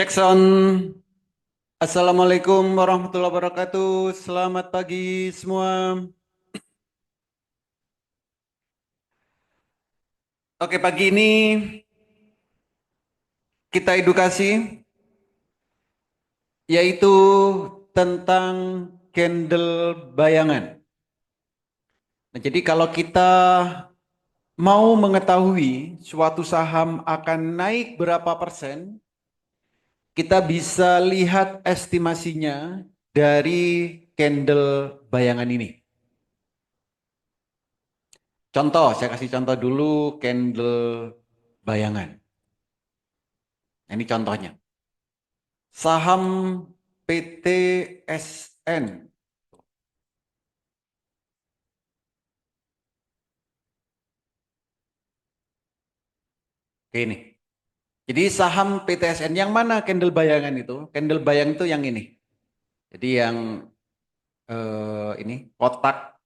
Cek sound. Assalamualaikum warahmatullahi wabarakatuh. Selamat pagi semua. Oke, pagi ini kita edukasi yaitu tentang candle bayangan. Nah, jadi kalau kita mau mengetahui suatu saham akan naik berapa persen, kita bisa lihat estimasinya dari candle bayangan ini. Contoh, saya kasih contoh dulu candle bayangan. Nah, ini contohnya. Saham PTSN. Oke, ini. Jadi saham PTSN yang mana candle bayangan itu? Candle bayang itu yang ini. Jadi yang ini kotak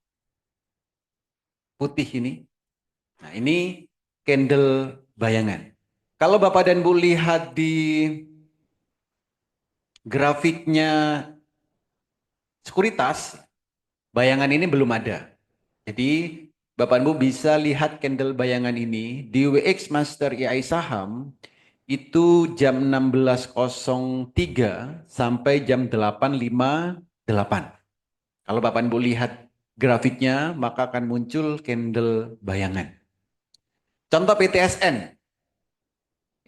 putih ini. Nah, ini candle bayangan. Kalau Bapak dan Bu lihat di grafiknya sekuritas, bayangan ini belum ada. Jadi Bapak dan Bu bisa lihat candle bayangan ini di WX Master AI Saham itu jam 16.03 sampai jam 8.58. Kalau Bapak Ibu lihat grafiknya, maka akan muncul candle bayangan. Contoh PTSN.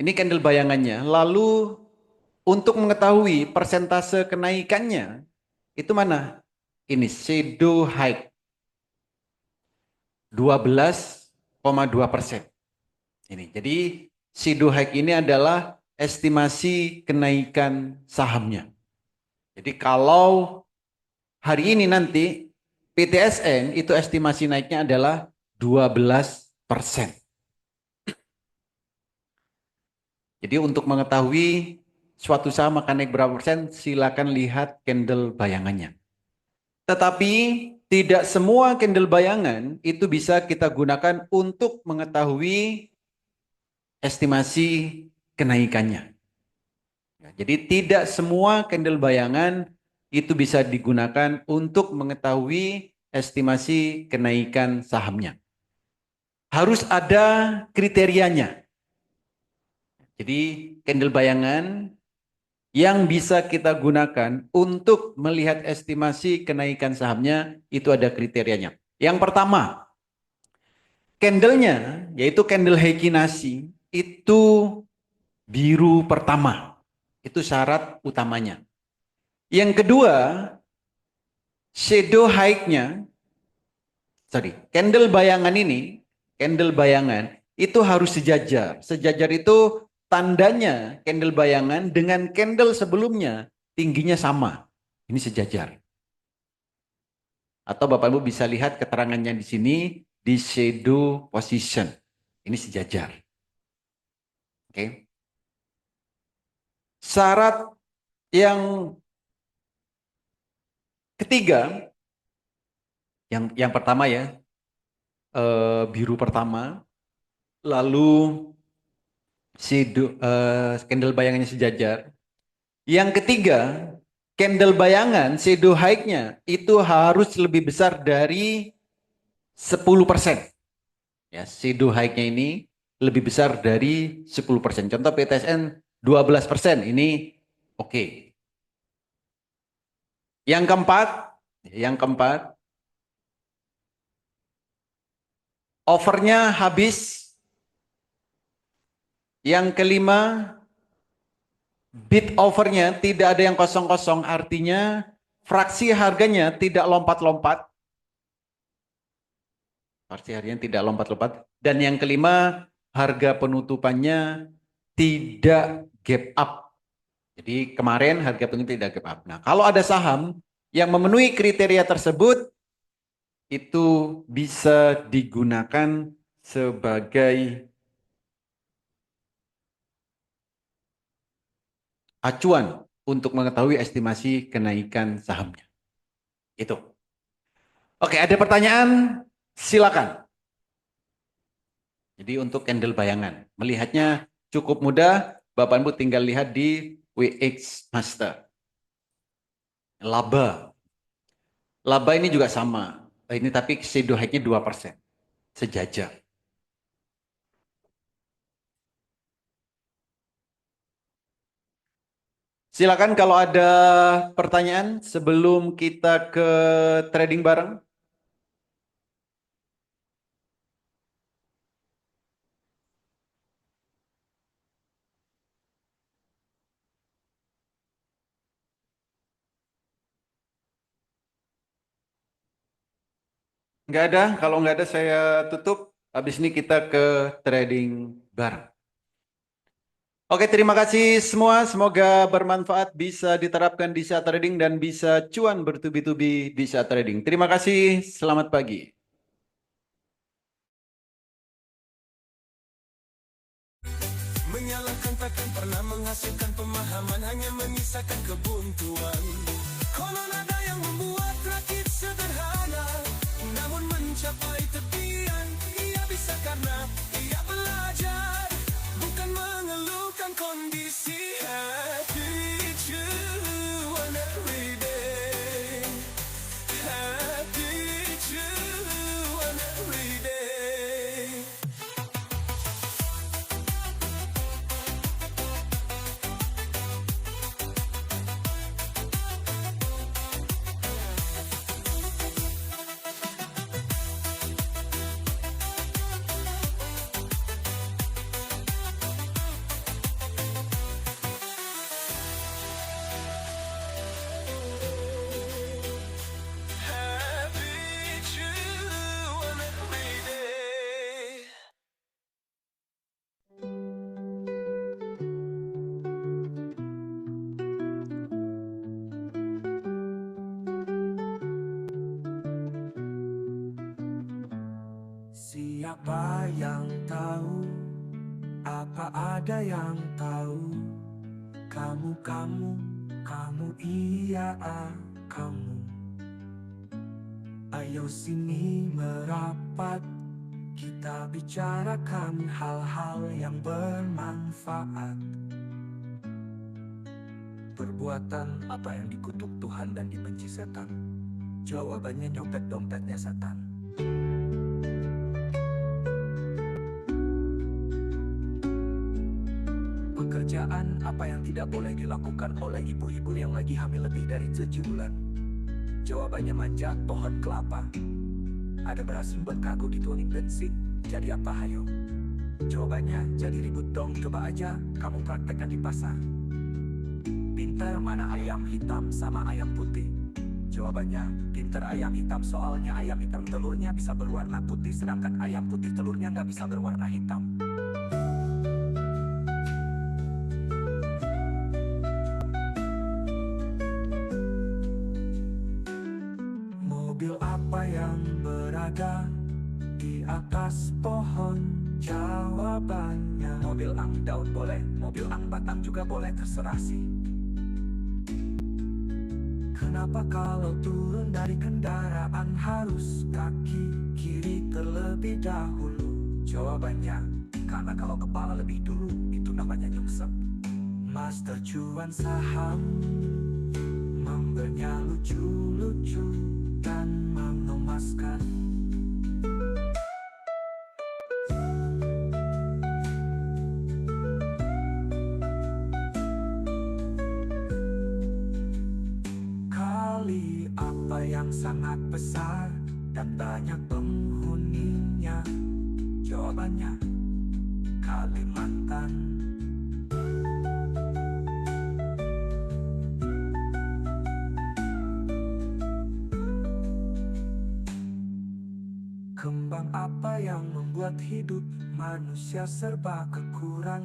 Ini candle bayangannya. Lalu untuk mengetahui persentase kenaikannya, itu mana? Ini shadow high 12,2%. Ini. Jadi shadow high ini adalah estimasi kenaikan sahamnya. Jadi kalau hari ini nanti PTSN itu estimasi naiknya adalah 12%. Jadi untuk mengetahui suatu saham akan naik berapa persen, silakan lihat candle bayangannya. Tetapi tidak semua candle bayangan itu bisa kita gunakan untuk mengetahui estimasi kenaikannya. Ya, jadi tidak semua candle bayangan itu bisa digunakan untuk mengetahui estimasi kenaikan sahamnya. Harus ada kriterianya. Jadi candle bayangan yang bisa kita gunakan untuk melihat estimasi kenaikan sahamnya itu ada kriterianya. Yang pertama, candlenya yaitu candle Heikinasi itu biru pertama. Itu syarat utamanya. Yang kedua, shadow high-nya, candle bayangan ini, candle bayangan itu harus sejajar. Sejajar itu tandanya candle bayangan dengan candle sebelumnya tingginya sama. Ini sejajar. Atau Bapak Ibu bisa lihat keterangannya di sini di shadow position. Ini sejajar. Oke. Syarat yang ketiga, yang pertama ya, biru pertama, lalu candle bayangannya sejajar. Yang ketiga, candle bayangan shadow high-nya itu harus lebih besar dari 10%. Ya, shadow high-nya ini lebih besar dari 10%. Contoh PTSN 12%. Ini oke. Yang keempat, overnya habis. Yang kelima, bid overnya tidak ada yang kosong-kosong, artinya fraksi harganya tidak lompat-lompat. Fraksi harganya tidak lompat-lompat. Dan yang kelima, harga penutupannya tidak gap up. Jadi kemarin harga penutup tidak gap up. Nah, kalau ada saham yang memenuhi kriteria tersebut, itu bisa digunakan sebagai acuan untuk mengetahui estimasi kenaikan sahamnya. Itu. Oke, ada pertanyaan? Silakan. Jadi untuk candle bayangan, melihatnya cukup mudah. Bapak Ibu tinggal lihat di WX Master. Laba. Laba ini juga sama. Ini tapi shadow height-nya 2%. Sejajar. Silakan kalau ada pertanyaan sebelum kita ke trading bareng. Nggak ada, kalau nggak ada saya tutup. Habis ini kita ke trading bareng. Oke, terima kasih semua. Semoga bermanfaat, bisa diterapkan di saat trading dan bisa cuan bertubi-tubi di saat trading. Terima kasih, selamat pagi. Menyalahkan takkan pernah menghasilkan pemahaman, hanya menyisakan kebuntuan. Konon ada yang membuat rakit sederhana, namun mencapai tepian. Ia bisa karena ia belajar, bukan mengeluhkan kondisi. Happy to one every day. Happy to one every day. Happy to one every day. Siapa yang tahu? Apa ada yang tahu? Kamu, iya kamu. Ayo sini merapat, kita bicarakan hal-hal yang bermanfaat. Perbuatan apa yang dikutuk Tuhan dan dibenci setan? Jawabannya nyopet dompetnya setan. Pekerjaan apa yang tidak boleh dilakukan oleh ibu-ibu yang lagi hamil lebih dari 7 bulan? Jawabannya manjat pohon kelapa. Ada beras buat kaku dituangin bensin, jadi apa hayo? Jawabannya jadi ribut dong, coba aja kamu praktekkan di pasar. Pinter mana ayam hitam sama ayam putih? Jawabannya pinter ayam hitam, soalnya ayam hitam telurnya bisa berwarna putih, sedangkan ayam putih telurnya nggak bisa berwarna hitam. Mobil apa yang berada di atas pohon? Jawabannya mobil ang daun boleh, mobil ang batang juga boleh, terserah sih. Kenapa kalau turun dari kendaraan harus kaki kiri terlebih dahulu? Jawabannya karena kalau kepala lebih dulu itu namanya nyungsep. Master cuan saham memberinya lucu-lucu dan mengemaskan. Kali apa yang sangat besar dan banyak penghuninya? Jawabannya Kalimantan. Kembang apa yang membuat hidup manusia serba kekurangan?